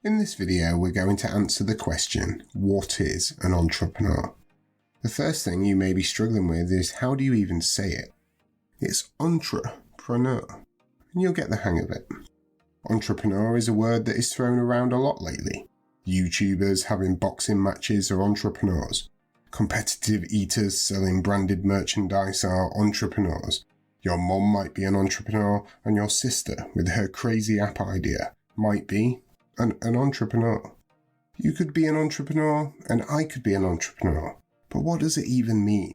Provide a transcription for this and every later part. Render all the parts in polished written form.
In this video, we're going to answer the question, what is an entrepreneur? The first thing you may be struggling with is how do you even say it? It's entrepreneur, and you'll get the hang of it. Entrepreneur is a word that is thrown around a lot lately. YouTubers having boxing matches are entrepreneurs. Competitive eaters selling branded merchandise are entrepreneurs. Your mom might be an entrepreneur, and your sister, with her crazy app idea, might be an entrepreneur. You could be an entrepreneur, and I could be an entrepreneur. But what does it even mean?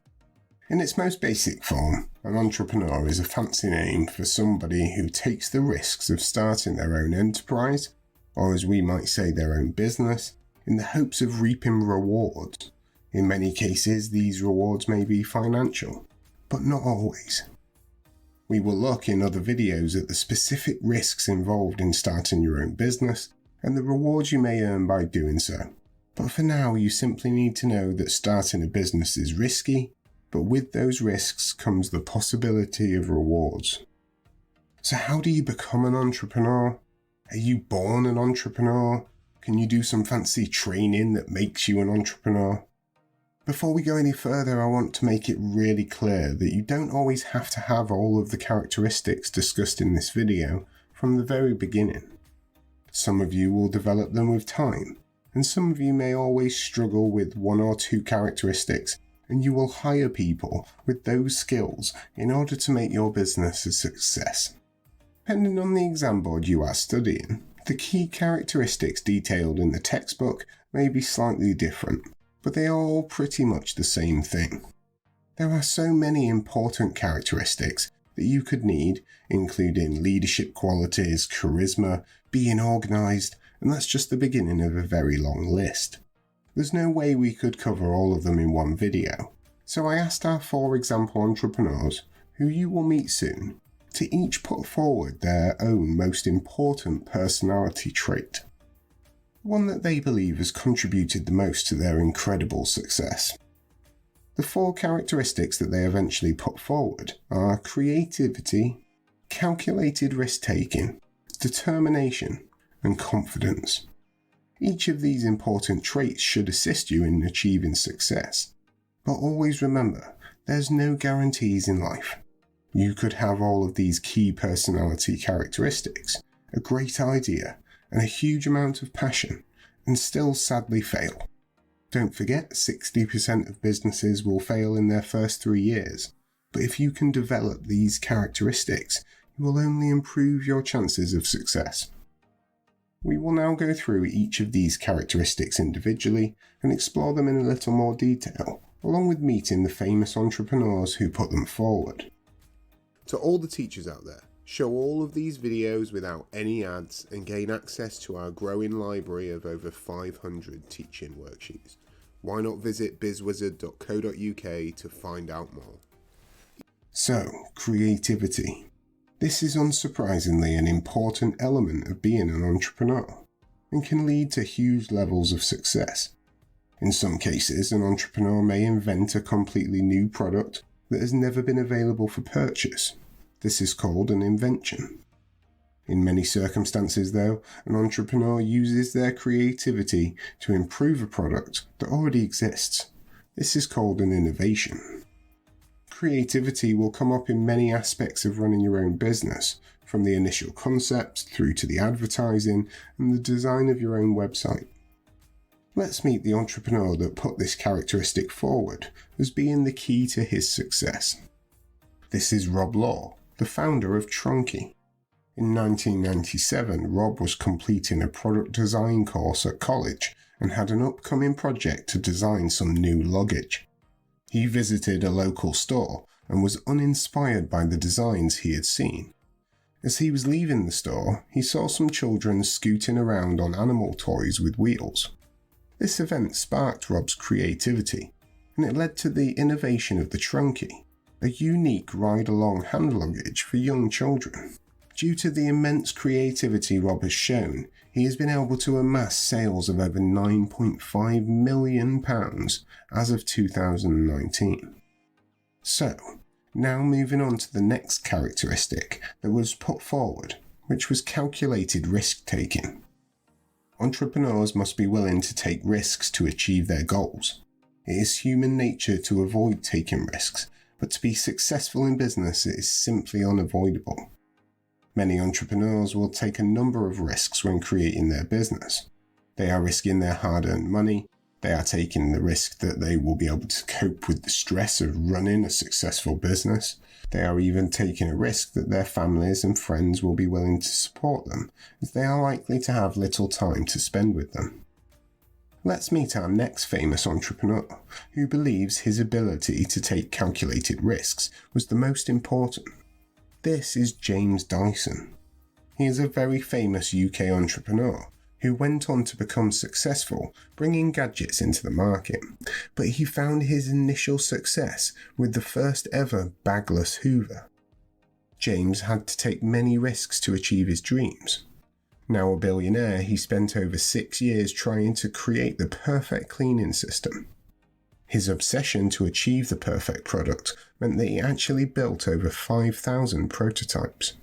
In its most basic form, an entrepreneur is a fancy name for somebody who takes the risks of starting their own enterprise, or as we might say their own business, in the hopes of reaping rewards. In many cases, these rewards may be financial, but not always. We will look in other videos at the specific risks involved in starting your own business and the rewards you may earn by doing so. But for now, you simply need to know that starting a business is risky, but with those risks comes the possibility of rewards. So how do you become an entrepreneur? Are you born an entrepreneur? Can you do some fancy training that makes you an entrepreneur? Before we go any further, I want to make it really clear that you don't always have to have all of the characteristics discussed in this video from the very beginning. Some of you will develop them with time, and some of you may always struggle with one or two characteristics, and you will hire people with those skills in order to make your business a success. Depending on the exam board you are studying, the key characteristics detailed in the textbook may be slightly different, but they are all pretty much the same thing. There are so many important characteristics that you could need, including leadership qualities, charisma, being organised, and that's just the beginning of a very long list. There's no way we could cover all of them in one video, so I asked our 4 example entrepreneurs, who you will meet soon, to each put forward their own most important personality trait, one that they believe has contributed the most to their incredible success. The 4 characteristics that they eventually put forward are creativity, calculated risk-taking, determination, and confidence. Each of these important traits should assist you in achieving success, but always remember, there's no guarantees in life. You could have all of these key personality characteristics, a great idea, and a huge amount of passion, and still sadly fail. Don't forget, 60% of businesses will fail in their first 3 years, but if you can develop these characteristics, you will only improve your chances of success. We will now go through each of these characteristics individually and explore them in a little more detail, along with meeting the famous entrepreneurs who put them forward. To all the teachers out there, show all of these videos without any ads and gain access to our growing library of over 500 teaching worksheets. Why not visit bizwizard.co.uk to find out more? So, creativity. This is unsurprisingly an important element of being an entrepreneur and can lead to huge levels of success. In some cases, an entrepreneur may invent a completely new product that has never been available for purchase. This is called an invention. In many circumstances, though, an entrepreneur uses their creativity to improve a product that already exists. This is called an innovation. Creativity will come up in many aspects of running your own business, from the initial concept through to the advertising and the design of your own website. Let's meet the entrepreneur that put this characteristic forward as being the key to his success. This is Rob Law, the founder of Tronky. In 1997, Rob was completing a product design course at college and had an upcoming project to design some new luggage. He visited a local store and was uninspired by the designs he had seen. As he was leaving the store, he saw some children scooting around on animal toys with wheels. This event sparked Rob's creativity, and it led to the innovation of the Tronky, a unique ride-along hand luggage for young children. Due to the immense creativity Rob has shown, he has been able to amass sales of over £9.5 million as of 2019. So, now moving on to the next characteristic that was put forward, which was calculated risk-taking. Entrepreneurs must be willing to take risks to achieve their goals. It is human nature to avoid taking risks, but to be successful in business is simply unavoidable. Many entrepreneurs will take a number of risks when creating their business. They are risking their hard-earned money. They are taking the risk that they will be able to cope with the stress of running a successful business. They are even taking a risk that their families and friends will be willing to support them, as they are likely to have little time to spend with them. Let's meet our next famous entrepreneur, who believes his ability to take calculated risks was the most important. This is James Dyson. He is a very famous UK entrepreneur who went on to become successful bringing gadgets into the market, but he found his initial success with the first ever bagless Hoover. James had to take many risks to achieve his dreams. Now a billionaire, he spent over 6 years trying to create the perfect cleaning system. His obsession to achieve the perfect product meant that he actually built over 5,000 prototypes.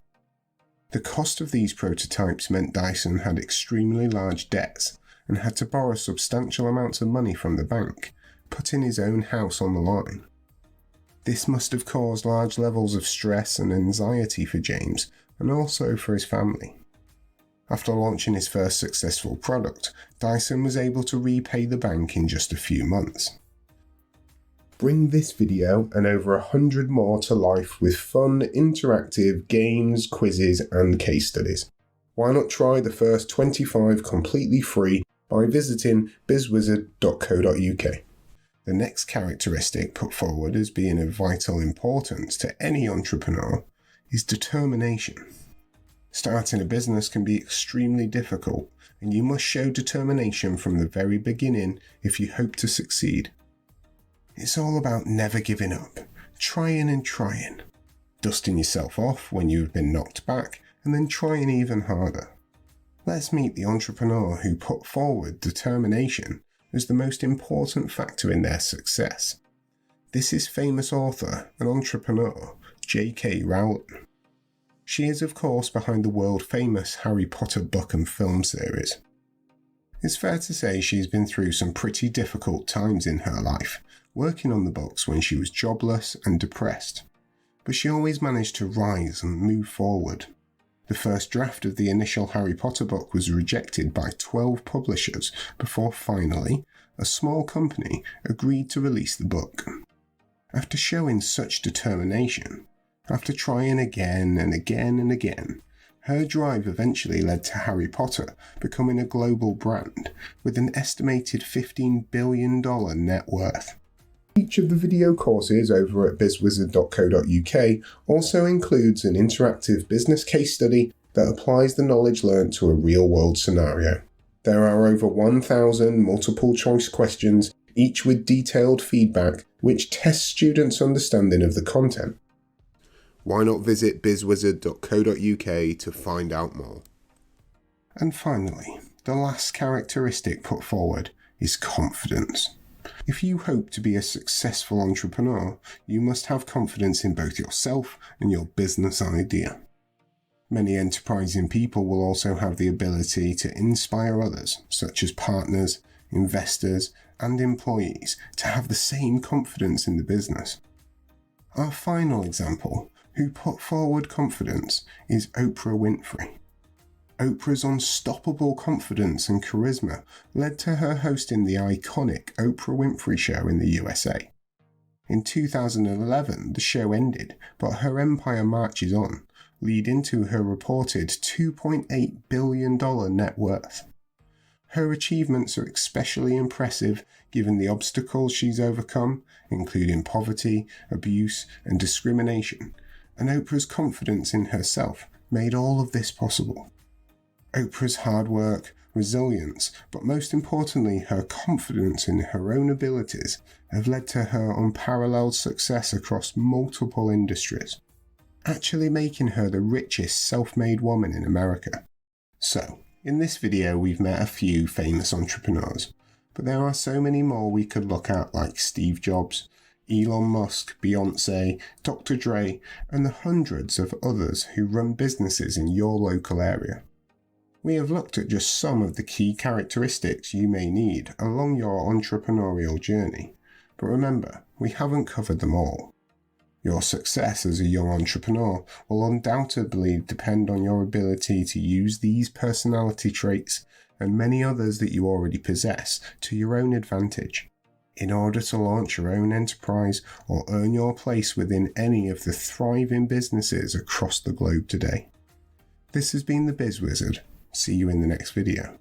The cost of these prototypes meant Dyson had extremely large debts and had to borrow substantial amounts of money from the bank, putting his own house on the line. This must have caused large levels of stress and anxiety for James and also for his family. After launching his first successful product, Dyson was able to repay the bank in just a few months. Bring this video and over 100 more to life with fun, interactive games, quizzes, and case studies. Why not try the first 25 completely free by visiting bizwizard.co.uk. The next characteristic put forward as being of vital importance to any entrepreneur is determination. Starting a business can be extremely difficult, and you must show determination from the very beginning if you hope to succeed. It's all about never giving up, trying and trying, dusting yourself off when you've been knocked back, and then trying even harder. Let's meet the entrepreneur who put forward determination as the most important factor in their success. This is famous author and entrepreneur J.K. Rowling. She is of course behind the world-famous Harry Potter book and film series. It's fair to say she's been through some pretty difficult times in her life, working on the books when she was jobless and depressed, but she always managed to rise and move forward. The first draft of the initial Harry Potter book was rejected by 12 publishers before finally, a small company agreed to release the book. After showing such determination, after trying again and again and again, her drive eventually led to Harry Potter becoming a global brand with an estimated $15 billion net worth. Each of the video courses over at bizwizard.co.uk also includes an interactive business case study that applies the knowledge learned to a real-world scenario. There are over 1,000 multiple-choice questions, each with detailed feedback, which tests students' understanding of the content. Why not visit bizwizard.co.uk to find out more? And finally, the last characteristic put forward is confidence. If you hope to be a successful entrepreneur, you must have confidence in both yourself and your business idea. Many enterprising people will also have the ability to inspire others, such as partners, investors, and employees, to have the same confidence in the business. Our final example, who put forward confidence, is Oprah Winfrey. Oprah's unstoppable confidence and charisma led to her hosting the iconic Oprah Winfrey Show in the USA. In 2011, the show ended, but her empire marches on, leading to her reported $2.8 billion net worth. Her achievements are especially impressive given the obstacles she's overcome, including poverty, abuse, and discrimination, and Oprah's confidence in herself made all of this possible. Oprah's hard work, resilience, but most importantly her confidence in her own abilities have led to her unparalleled success across multiple industries, actually making her the richest self-made woman in America. So, in this video we've met a few famous entrepreneurs, but there are so many more we could look at, like Steve Jobs, Elon Musk, Beyonce, Dr. Dre, and the hundreds of others who run businesses in your local area. We have looked at just some of the key characteristics you may need along your entrepreneurial journey, but remember, we haven't covered them all. Your success as a young entrepreneur will undoubtedly depend on your ability to use these personality traits and many others that you already possess to your own advantage, in order to launch your own enterprise or earn your place within any of the thriving businesses across the globe today. This has been the Biz Wizard. See you in the next video.